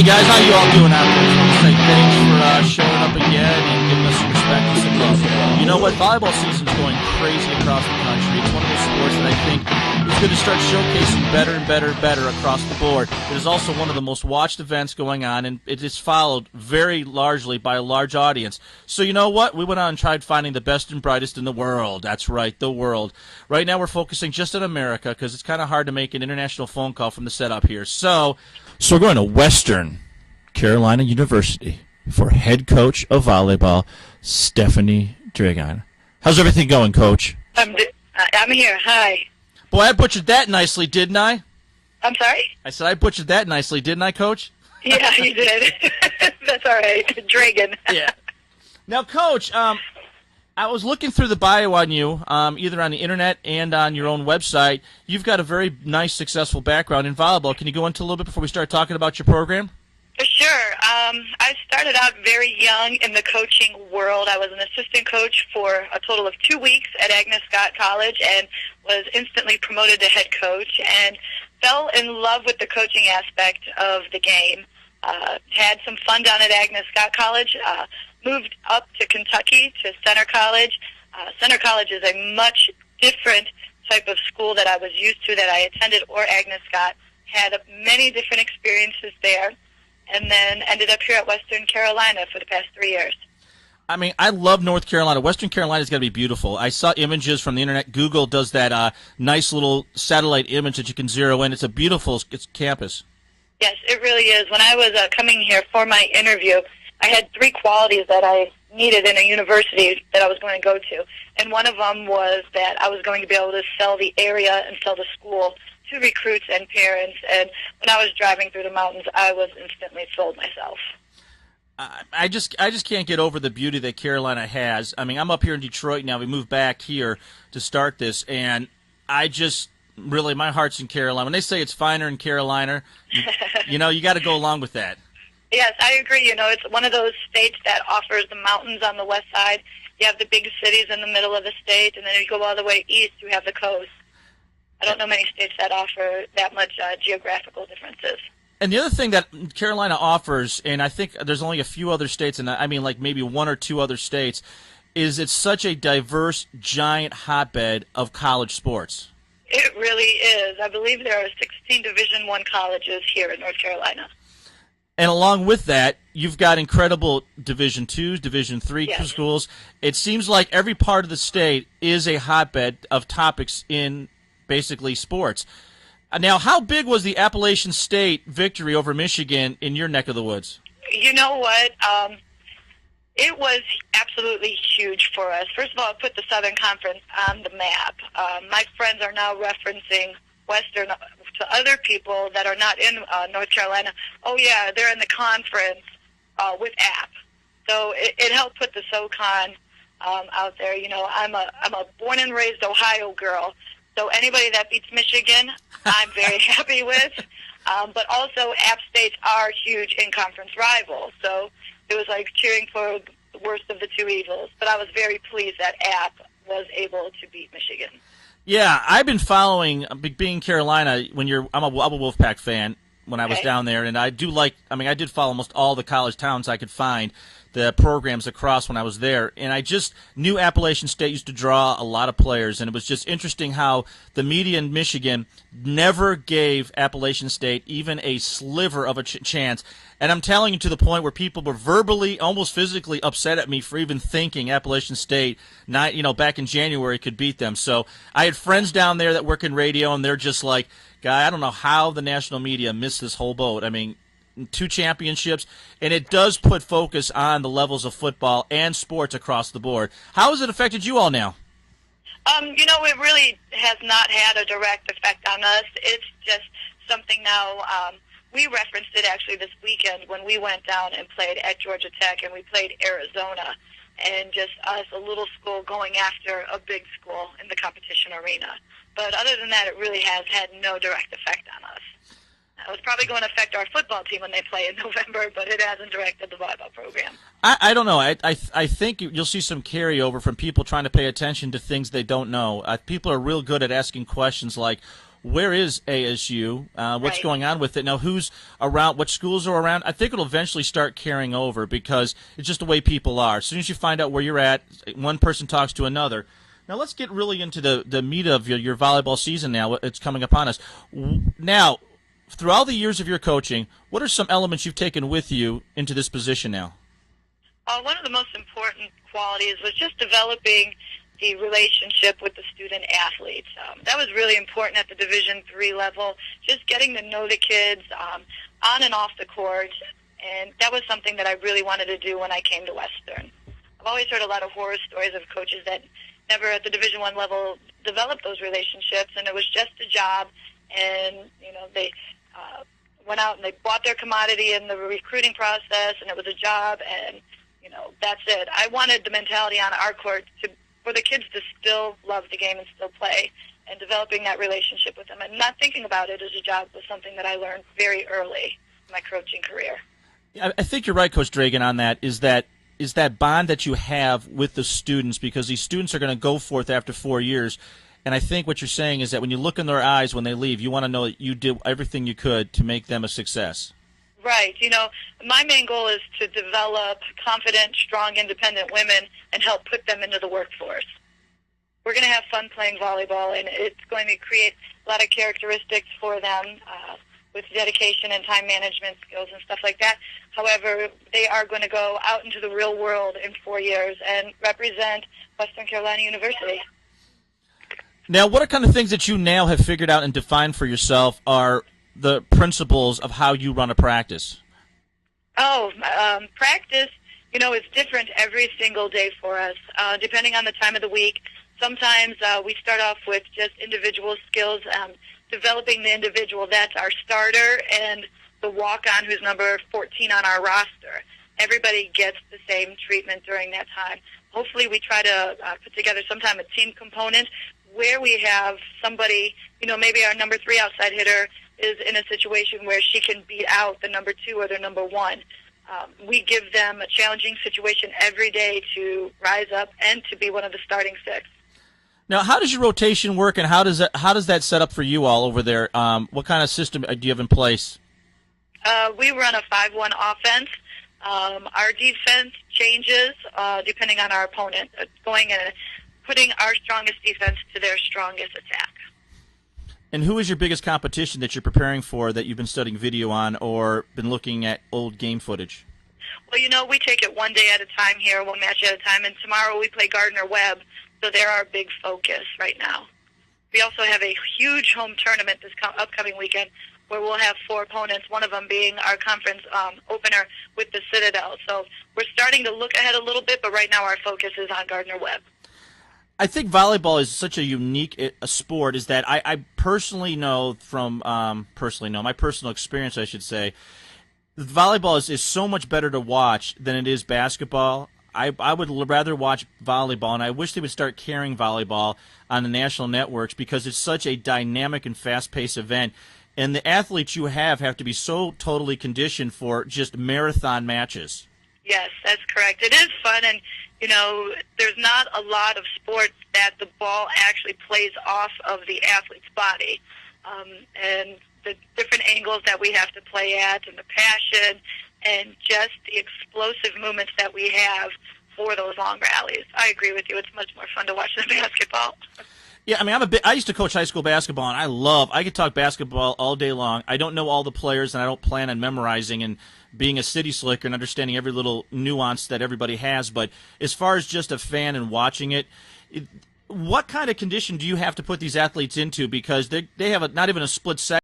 Hey guys, how you all doing out there? I just want to say thanks for showing up again and giving us some respect and some love. You know what? Volleyball season's going crazy across the country. It's one of those sports that I think is going to start showcasing better and better and better across the board. It is also one of the most watched events going on, and it is followed very largely by a large audience. So you know what? We went out and tried finding the best and brightest in the world. That's right, the world. Right now we're focusing just on America because it's kind of hard to make an international phone call from the setup here. So we're going to Western Carolina University for head coach of volleyball, Stephanie Dragan. How's everything going, Coach? I'm here. Hi. Boy, I butchered that nicely, didn't I? I'm sorry? I said I butchered that nicely, didn't I, Coach? Yeah, you did. That's all right. Dragan. Yeah. Now, Coach, I was looking through the bio on you, either on the internet and on your own website. You've got a very nice, successful background in volleyball. Can you go into a little bit before we start talking about your program? Sure. I started out very young in the coaching world. I was an assistant coach for a total of 2 weeks at Agnes Scott College and was instantly promoted to head coach and fell in love with the coaching aspect of the game. Had some fun down at Agnes Scott College. Moved up to Kentucky to Center College. Center College is a much different type of school that I was used to that I attended, or Agnes Scott. Had many different experiences there, and then ended up here at Western Carolina for the past 3 years. I mean, I love North Carolina. Western Carolina's got to be beautiful. I saw images from the internet. Google does that nice little satellite image that you can zero in. It's a beautiful campus. Yes, it really is. When I was coming here for my interview, I had 3 qualities that I needed in a university that I was going to go to. And one of them was that I was going to be able to sell the area and sell the school to recruits and parents. And when I was driving through the mountains, I was instantly sold myself. I just can't get over the beauty that Carolina has. I mean, I'm up here in Detroit now. We moved back here to start this, and I just really, my heart's in Carolina. When they say it's finer in Carolina, you know, you got to go along with that. Yes, I agree. You know, it's one of those states that offers the mountains on the west side. You have the big cities in the middle of the state, and then you go all the way east, you have the coast. I don't know many states that offer that much geographical differences. And the other thing that Carolina offers, and I think there's only a few other states, and I mean like maybe 1 or 2 other states, is it's such a diverse, giant hotbed of college sports. It really is. I believe there are 16 Division I colleges here in North Carolina. And along with that, you've got incredible Division II, Division III yes. schools. It seems like every part of the state is a hotbed of topics in basically sports. Now, how big was the Appalachian State victory over Michigan in your neck of the woods? You know what? It was absolutely huge for us. First of all, it put the Southern Conference on the map. My friends are now referencing Western to other people that are not in North Carolina. Oh, yeah, they're in the conference with App. So it helped put the SoCon out there. You know, I'm a born and raised Ohio girl. So anybody that beats Michigan, I'm very happy with. But also, App States are huge in-conference rivals. So it was like cheering for the worst of the 2 evils. But I was very pleased that App was able to beat Michigan. Yeah, I've been following, being Carolina, I'm a Wolfpack fan when I was down there, and I did follow almost all the college towns I could find, the programs across when I was there, and I just knew Appalachian State used to draw a lot of players, and it was just interesting how the media in Michigan never gave Appalachian State even a sliver of a chance. And I'm telling you, to the point where people were verbally, almost physically upset at me for even thinking Appalachian State, back in January, could beat them. So I had friends down there that work in radio, and they're just like, Guy, I don't know how the national media missed this whole boat. I mean, 2 championships, and it does put focus on the levels of football and sports across the board. How has it affected you all now? You know, it really has not had a direct effect on us. It's just something now. We referenced it actually this weekend when we went down and played at Georgia Tech, and we played Arizona, and just us, a little school, going after a big school in the competition arena. But other than that, it really has had no direct effect on us. It's probably going to affect our football team when they play in November, but it hasn't directed the volleyball program. I don't know. I think you'll see some carryover from people trying to pay attention to things they don't know. People are real good at asking questions like, where is ASU? What's Right. going on with it? Now, who's around? What schools are around? I think it'll eventually start carrying over because it's just the way people are. As soon as you find out where you're at, one person talks to another. Now, let's get really into the meat of your volleyball season now. It's coming upon us. Now, through all the years of your coaching, what are some elements you've taken with you into this position now? One of the most important qualities was just developing the relationship with the student athletes. That was really important at the Division III level, just getting to know the kids on and off the court, and that was something that I really wanted to do when I came to Western. I've always heard a lot of horror stories of coaches that never at the Division I level developed those relationships, and it was just a job, and they went out and they bought their commodity in the recruiting process, and it was a job, and that's it. I wanted the mentality on our court for the kids to still love the game and still play, and developing that relationship with them and not thinking about it as a job was something that I learned very early in my coaching career. I think you're right, Coach Dragan, on that. Is that bond that you have with the students, because these students are going to go forth after 4 years. And I think what you're saying is that when you look in their eyes when they leave, you want to know that you did everything you could to make them a success. Right. My main goal is to develop confident, strong, independent women and help put them into the workforce. We're going to have fun playing volleyball, and it's going to create a lot of characteristics for them with dedication and time management skills and stuff like that. However, they are going to go out into the real world in 4 years and represent Western Carolina University. Now, what are kind of things that you now have figured out and defined for yourself are the principles of how you run a practice? Practice, is different every single day for us, depending on the time of the week. Sometimes we start off with just individual skills, developing the individual. That's our starter and the walk-on who's number 14 on our roster. Everybody gets the same treatment during that time. Hopefully we try to put together sometime a team component where we have somebody, maybe our number 3 outside hitter is in a situation where she can beat out the number 2 or the number 1. We give them a challenging situation every day to rise up and to be one of the starting 6. Now, how does your rotation work, and how does that set up for you all over there? What kind of system do you have in place? We run a 5-1 offense. Our defense changes depending on our opponent, going and putting our strongest defense to their strongest attack. And who is your biggest competition that you're preparing for that you've been studying video on or been looking at old game footage? Well, we take it one day at a time here, one match at a time, and tomorrow we play Gardner-Webb, so they're our big focus right now. We also have a huge home tournament this upcoming weekend where we'll have 4 opponents, one of them being our conference opener with the Citadel. So we're starting to look ahead a little bit, but right now our focus is on Gardner-Webb. I think volleyball is such a unique sport is that I personally know from my personal experience, I should say, volleyball is so much better to watch than it is basketball. I would rather watch volleyball, and I wish they would start carrying volleyball on the national networks because it's such a dynamic and fast-paced event. And the athletes you have to be so totally conditioned for just marathon matches. Yes, that's correct. It is fun, and, there's not a lot of sports that the ball actually plays off of the athlete's body. And the different angles that we have to play at and the passion and just the explosive movements that we have for those long rallies. I agree with you. It's much more fun to watch than basketball. Yeah, I used to coach high school basketball, and I could talk basketball all day long. I don't know all the players, and I don't plan on memorizing and being a city slicker and understanding every little nuance that everybody has. But as far as just a fan and watching it, what kind of condition do you have to put these athletes into? Because they have not even a split second.